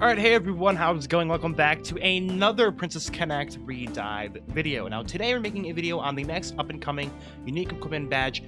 Alright, hey everyone, how's it going? Welcome back to another Princess Connect Redive video. Now today we're making a video on the next up-and-coming Unique Equipment badge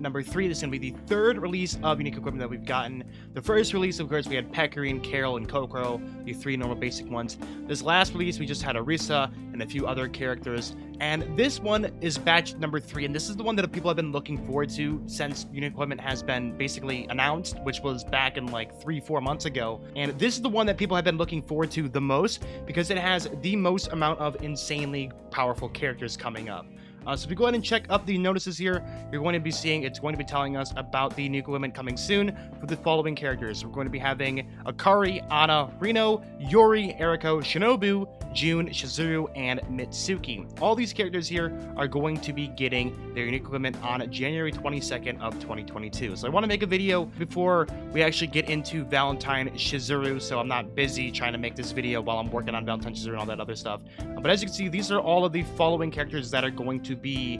number 3. This is going to be the third release of Unique Equipment that we've gotten. The first release, of course, we had Pekarine, Carol, and Kokoro, the 3 normal basic ones. This last release, we just had Arisa and a few other characters. And this one is batch number 3, and this is the one that people have been looking forward to since Unique Equipment has been basically announced, which was back in like 3-4 months ago. And this is the one that people have been looking forward to the most because it has the most amount of insanely powerful characters coming up. So if you go ahead and check up the notices here, you're going to be seeing it's going to be telling us about the new equipment coming soon for the following characters. We're going to be having Akari, Anna, Reno, Yori, Erico, Shinobu, June, Shizuru, and Mitsuki. All these characters here are going to be getting their unique equipment on January 22nd of 2022. So I want to make a video before we actually get into Valentine Shizuru, so I'm not busy trying to make this video while I'm working on Valentine Shizuru and all that other stuff. But as you can see, these are all of the following characters that are going to be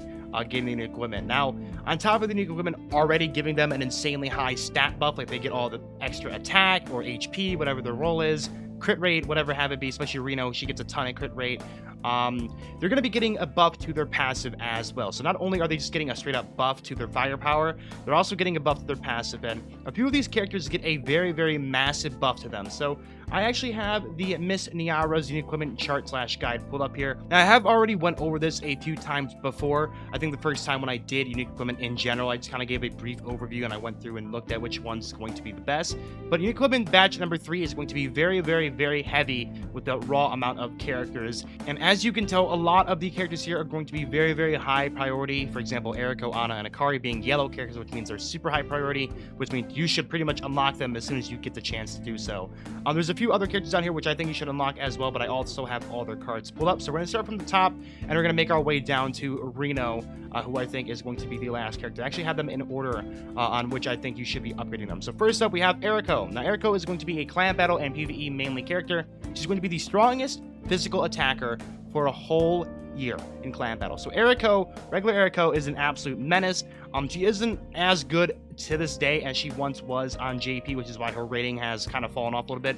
getting the new equipment. Now, on top of the new equipment already giving them an insanely high stat buff, like they get all the extra attack or HP, whatever their role is, crit rate, whatever have it be, especially Reno, she gets a ton of crit rate. They're going to be getting a buff to their passive as well. So not only are they just getting a straight up buff to their firepower, they're also getting a buff to their passive. And a few of these characters get a very, very massive buff to them. So I actually have the Miss Niara's unique equipment chart / guide pulled up here. Now I have already went over this a few times before. I think the first time when I did unique equipment in general, I just kind of gave a brief overview and I went through and looked at which one's going to be the best. But unique equipment batch number 3 is going to be very, very, very heavy with the raw amount of characters. And as you can tell, a lot of the characters here are going to be very, very high priority. For example, Erico, Anna, and Akari being yellow characters, which means they're super high priority, which means you should pretty much unlock them as soon as you get the chance to do so. There's a few other characters down here which I think you should unlock as well, but I also have all their cards pulled up. So we're going to start from the top, and we're going to make our way down to Reno, who I think is going to be the last character. I actually have them in order on which I think you should be upgrading them. So first up, we have Erico. Now, Erico is going to be a clan battle and PvE mainly character. She's going to be the strongest physical attacker for a whole year in clan battle. So Erico, regular Erico, is an absolute menace. She isn't as good to this day as she once was on JP, which is why her rating has kind of fallen off a little bit.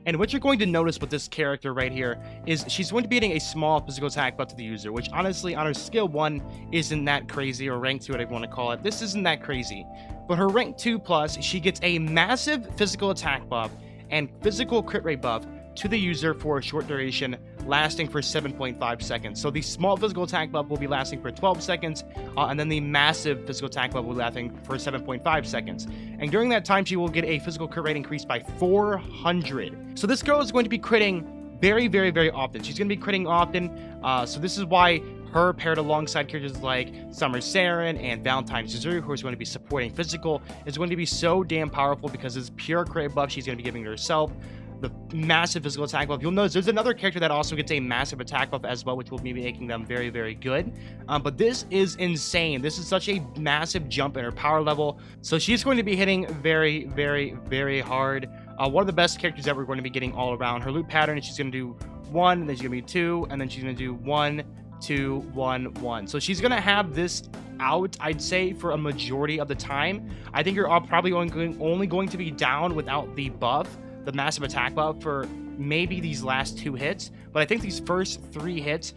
And what you're going to notice with this character right here is she's going to be getting a small physical attack buff to the user, which honestly on her skill 1 isn't that crazy, or rank 2, whatever you want to call it. This isn't that crazy. But her rank 2 plus, she gets a massive physical attack buff and physical crit rate buff to the user for a short duration, lasting for 7.5 seconds. So the small physical attack buff will be lasting for 12 seconds, and then the massive physical attack buff will be lasting for 7.5 seconds. And during that time, she will get a physical crit rate increased by 400. So this girl is going to be critting very, very, very often. She's going to be critting often, so this is why her paired alongside characters like Summer Saren and Valentine Shizuru, who is going to be supporting physical, is going to be so damn powerful because it's pure crit buff she's going to be giving to herself. The massive physical attack buff. You'll notice there's another character that also gets a massive attack buff as well, which will be making them very, very good. But this is insane. This is such a massive jump in her power level. So she's going to be hitting very, very, very hard. One of the best characters that we're going to be getting all around. Her loop pattern, she's going to do 1, and then she's going to be 2, and then she's going to do 1, 2, 1, 1. So she's going to have this out, I'd say, for a majority of the time. I think you're probably only going to be down without the buff, the massive attack buff, for maybe these last 2 hits, but I think these first 3 hits,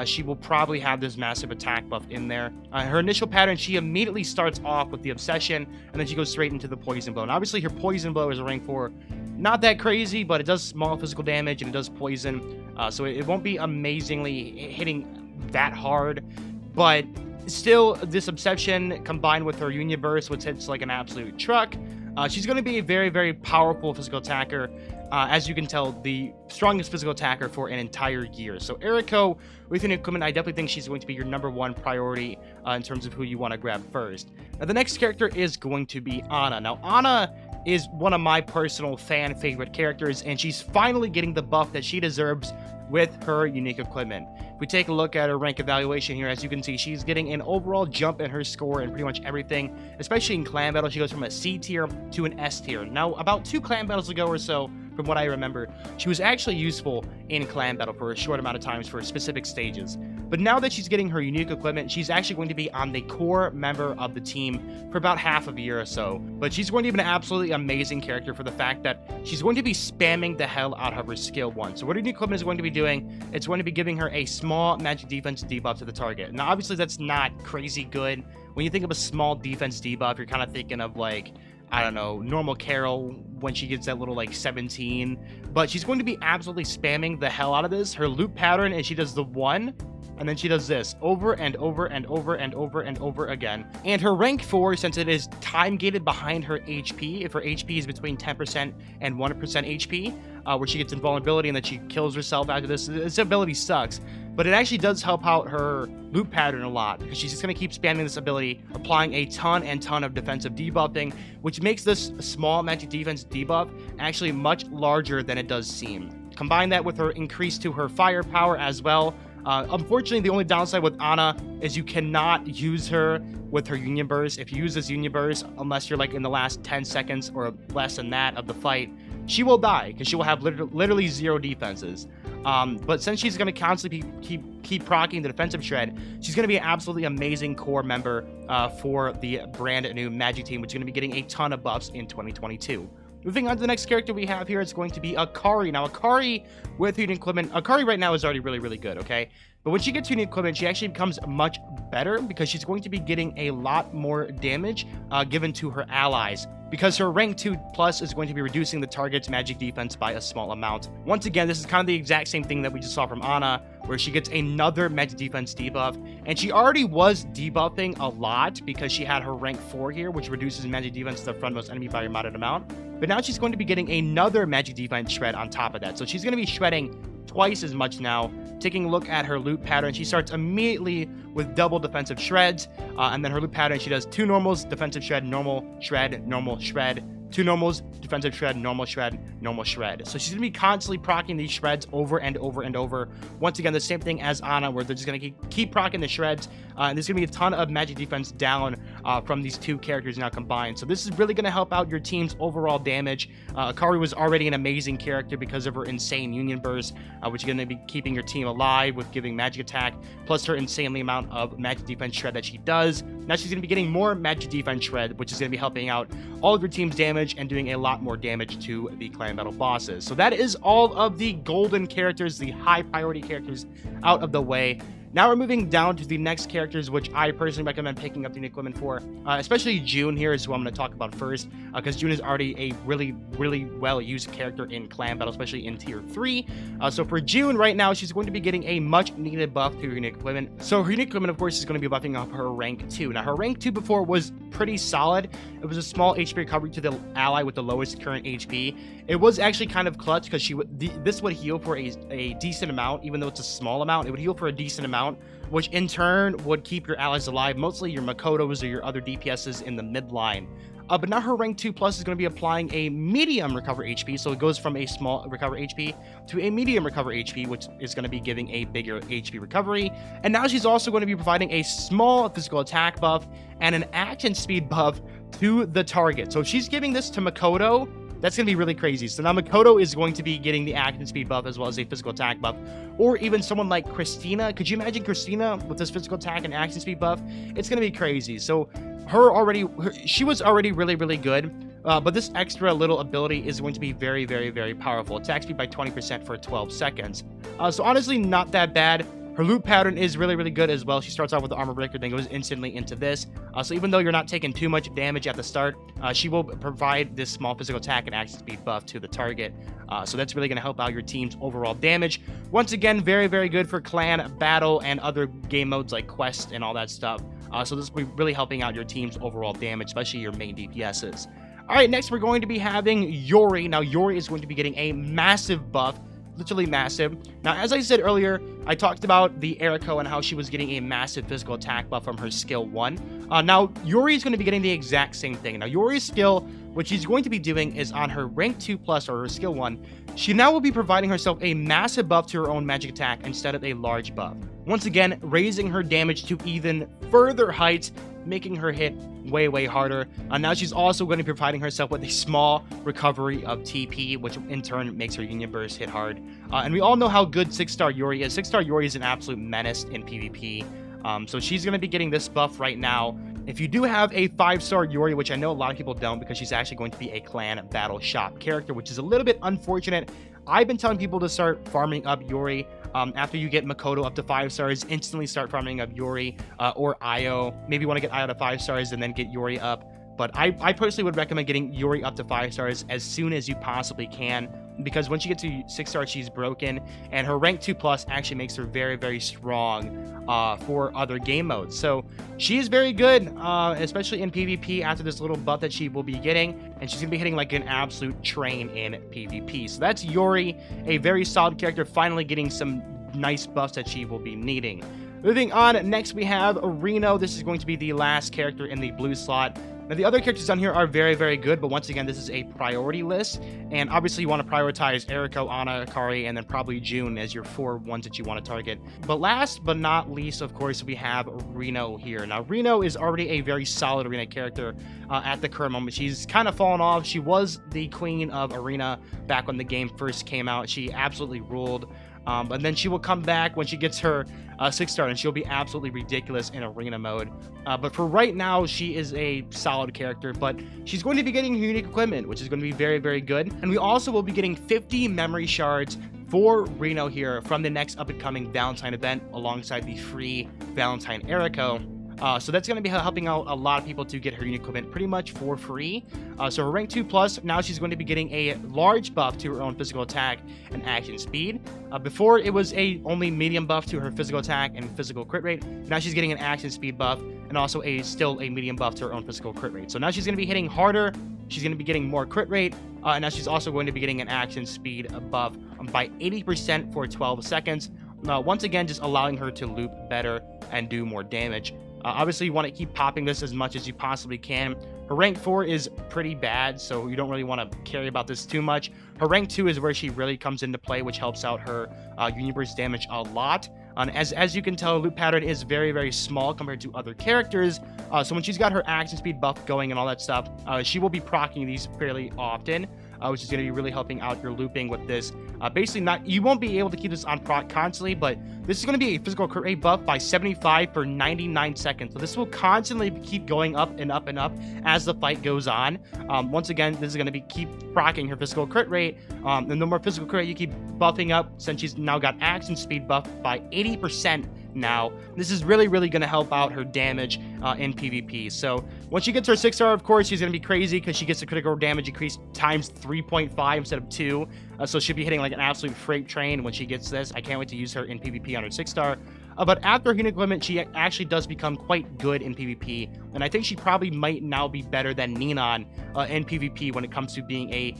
she will probably have this massive attack buff in there. Her initial pattern, she immediately starts off with the Obsession, and then she goes straight into the Poison Blow. And obviously her Poison Blow is a rank 4, not that crazy, but it does small physical damage, and it does poison, so it won't be amazingly hitting that hard, but still, this Obsession combined with her Union Burst, which hits like an absolute truck, she's going to be a very, very powerful physical attacker. As you can tell, the strongest physical attacker for an entire year. So Erico, with your new equipment, I definitely think she's going to be your #1 priority in terms of who you want to grab first. Now, the next character is going to be Anna. Now, Anna is one of my personal fan favorite characters, and she's finally getting the buff that she deserves with her unique equipment. If we take a look at her rank evaluation here, as you can see, she's getting an overall jump in her score in pretty much everything, especially in clan battle. She goes from a C tier to an S tier. Now, about 2 clan battles ago or so, from what I remember, she was actually useful in clan battle for a short amount of times for specific stages. But now that she's getting her unique equipment, she's actually going to be on the core member of the team for about half of a year or so. But she's going to be an absolutely amazing character for the fact that she's going to be spamming the hell out of her skill 1. So what her unique equipment is going to be doing, it's going to be giving her a small magic defense debuff to the target. Now obviously that's not crazy good. When you think of a small defense debuff, you're kind of thinking of like, I don't know, normal Carol when she gets that little like 17. But she's going to be absolutely spamming the hell out of this. Her loop pattern is she does the 1, and then she does this over and over and over and over and over again. And her rank 4, since it is time gated behind her HP, if her HP is between 10% and 1% HP, where she gets invulnerability and then she kills herself after this ability sucks. But it actually does help out her loop pattern a lot, because she's just going to keep spamming this ability, applying a ton of defensive debuffing, which makes this small magic defense debuff actually much larger than it does seem. Combine that with her increase to her firepower as well. Unfortunately, the only downside with Ana is you cannot use her with her Union Burst. If you use this Union Burst, unless you're like in the last 10 seconds or less than that of the fight, she will die because she will have literally 0 defenses. But since she's going to constantly keep proccing the defensive shred, she's going to be an absolutely amazing core member for the brand new Magic team, which is going to be getting a ton of buffs in 2022. Moving on to the next character we have here, it's going to be Akari. Now, Akari with unique equipment, Akari right now is already really good, okay? But when she gets unique equipment, she actually becomes much better because she's going to be getting a lot more damage given to her allies, because her rank 2 plus is going to be reducing the target's magic defense by a small amount. Once again, this is kind of the exact same thing that we just saw from Ana, where she gets another magic defense debuff, and she already was debuffing a lot because she had her rank 4 here, which reduces magic defense to the frontmost enemy by a modest amount. But now she's going to be getting another magic defense shred on top of that, so she's going to be shredding twice as much now. Taking a look at her loop pattern, she starts immediately with double defensive shreds, and then her loop pattern, she does 2 normals, defensive shred, normal, shred, 2 normals, defensive shred, normal shred, normal shred. So she's going to be constantly proccing these shreds over and over and over. Once again, the same thing as Ana, where they're just going to keep proccing the shreds, and there's going to be a ton of magic defense down from these 2 characters now combined. So this is really going to help out your team's overall damage. Akari was already an amazing character because of her insane Union Burst, which is going to be keeping your team alive with giving magic attack, plus her insanely amount of magic defense shred that she does. Now she's going to be getting more magic defense shred, which is going to be helping out all of your team's damage and doing a lot more damage to the clan battle bosses. So that is all of the golden characters, the high priority characters out of the way. Now we're moving down to the next characters, which I personally recommend picking up the equipment for. Especially June here is who I'm going to talk about first, because June is already a really well-used character in clan battle, especially in tier 3. So for June right now, she's going to be getting a much-needed buff to her unique equipment. So her unique equipment, of course, is going to be buffing up her rank 2. Now her rank 2 before was pretty solid. It was a small HP recovery to the ally with the lowest current HP. It was actually kind of clutch because this would heal for a decent amount, even though it's a small amount. It would heal for a decent amount, which in turn would keep your allies alive, mostly your Makotos or your other DPSs in the midline. But now her rank 2 plus is going to be applying a medium recover HP, so it goes from a small recover HP to a medium recover HP, which is going to be giving a bigger HP recovery. And now she's also going to be providing a small physical attack buff and an action speed buff to the target. So if she's giving this to Makoto, that's going to be really crazy. So now Makoto is going to be getting the action speed buff as well as a physical attack buff. Or even someone like Christina. Could you imagine Christina with this physical attack and action speed buff? It's going to be crazy. So she was already really good. But this extra little ability is going to be very powerful. Attack speed by 20% for 12 seconds. So honestly, not that bad. Her loop pattern is really good as well. She starts off with the armor breaker, then goes instantly into this. So even though you're not taking too much damage at the start, she will provide this small physical attack and action speed buff to the target. So that's really going to help out your team's overall damage. Once again, very good for clan, battle, and other game modes like quest and all that stuff. So this will be really helping out your team's overall damage, especially your main DPSs. All right, next we're going to be having Yori. Now, Yori is going to be getting a massive buff. Literally massive. Now, as I said earlier, I talked about the Erico and how she was getting a massive physical attack buff from her skill 1. Now, Yori is going to be getting the exact same thing. Now, Yori's skill, what she's going to be doing is on her rank 2 plus or her skill 1, she now will be providing herself a massive buff to her own magic attack instead of a large buff. Once again, raising her damage to even further heights, making her hit way harder. Now she's also going to be providing herself with a small recovery of TP, which in turn makes her Union Burst hit hard. And we all know how good 6-star Yori is. 6-star Yori is an absolute menace in PvP. So she's going to be getting this buff right now. If you do have a 5-star Yori, which I know a lot of people don't because she's actually going to be a clan battle shop character, which is a little bit unfortunate. I've been telling people to start farming up Yori. After you get Makoto up to 5 stars, instantly start farming up Yori or Io. Maybe you want to get Io to 5 stars and then get Yori up. But I personally would recommend getting Yori up to 5 stars as soon as you possibly can, because once you get to 6 stars, she's broken, and her rank 2+ actually makes her very strong for other game modes. So she is very good, especially in PvP after this little buff that she will be getting, and she's gonna be hitting like an absolute train in PvP. So that's Yori, a very solid character, finally getting some nice buffs that she will be needing. Moving on, next we have Reno. This is going to be the last character in the blue slot. Now, the other characters down here are very good, but once again, this is a priority list, and obviously you want to prioritize Erico, Ana, Akari, and then probably June as your 4 ones that you want to target. But last but not least, of course, we have Reno here. Now, Reno is already a very solid arena character at the current moment. She's kind of fallen off. She was the queen of arena back when the game first came out. She absolutely ruled. And then she will come back when she gets her 6-star, and she'll be absolutely ridiculous in arena mode. But for right now, she is a solid character, but she's going to be getting unique equipment, which is going to be very good. And we also will be getting 50 memory shards for Reno here from the next up-and-coming Valentine event alongside the free Valentine Erico. So that's going to be helping out a lot of people to get her unique equipment pretty much for free. So her rank 2+, now she's going to be getting a large buff to her own physical attack and action speed. Before it was a only medium buff to her physical attack and physical crit rate. Now she's getting an action speed buff and also still a medium buff to her own physical crit rate. So now she's going to be hitting harder. She's going to be getting more crit rate. And now she's also going to be getting an action speed buff by 80% for 12 seconds. Once again, just allowing her to loop better and do more damage. Obviously, you want to keep popping this as much as you possibly can. Her rank 4 is pretty bad, so you don't really want to care about this too much. Her rank 2 is where she really comes into play, which helps out her Union Burst damage a lot. As you can tell, loop pattern is very small compared to other characters. So when she's got her action speed buff going and all that stuff, she will be proccing these fairly often, which is going to be really helping out your looping with this. Basically, you won't be able to keep this on proc constantly, but this is going to be a physical crit rate buff by 75 for 99 seconds. So this will constantly keep going up and up as the fight goes on. Once again, this is going to be keep proccing her physical crit rate. And the more physical crit rate you keep buffing up, since she's now got action speed buff by 80%. Now, this is really going to help out her damage in PvP. So once she gets her 6-star, of course, she's going to be crazy because she gets the critical damage increase times 3.5 instead of 2. So she'll be hitting like an absolute freight train when she gets this. I can't wait to use her in PvP on her 6-star. But after unique equipment, she actually does become quite good in PvP. And I think she probably might now be better than Ninon in PvP when it comes to being a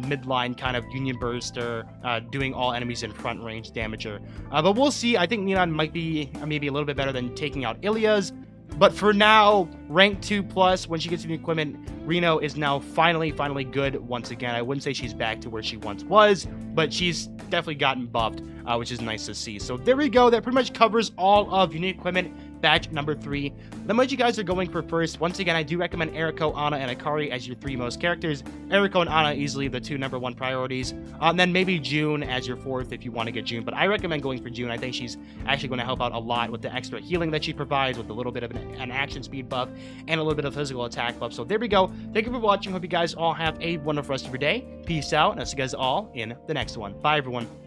midline kind of Union Burster, doing all enemies in front range damager. But we'll see. I think Ninon might be maybe a little bit better than taking out Ilia's. But for now, rank 2+, when she gets new equipment, Reno is now finally good once again. I wouldn't say she's back to where she once was, but she's definitely gotten buffed, which is nice to see. So there we go. That pretty much covers all of unique equipment batch number 3. Then what you guys are going for first, once again, I do recommend Erico, Ana, and Akari as your 3 most characters. Erico and Ana easily the 2 #1 priorities. And then maybe June as your 4th if you want to get June. But I recommend going for June. I think she's actually going to help out a lot with the extra healing that she provides, with a little bit of an action speed buff and a little bit of physical attack buff. So there we go. Thank you for watching. Hope you guys all have a wonderful rest of your day. Peace out, and I'll see you guys all in the next one. Bye, everyone.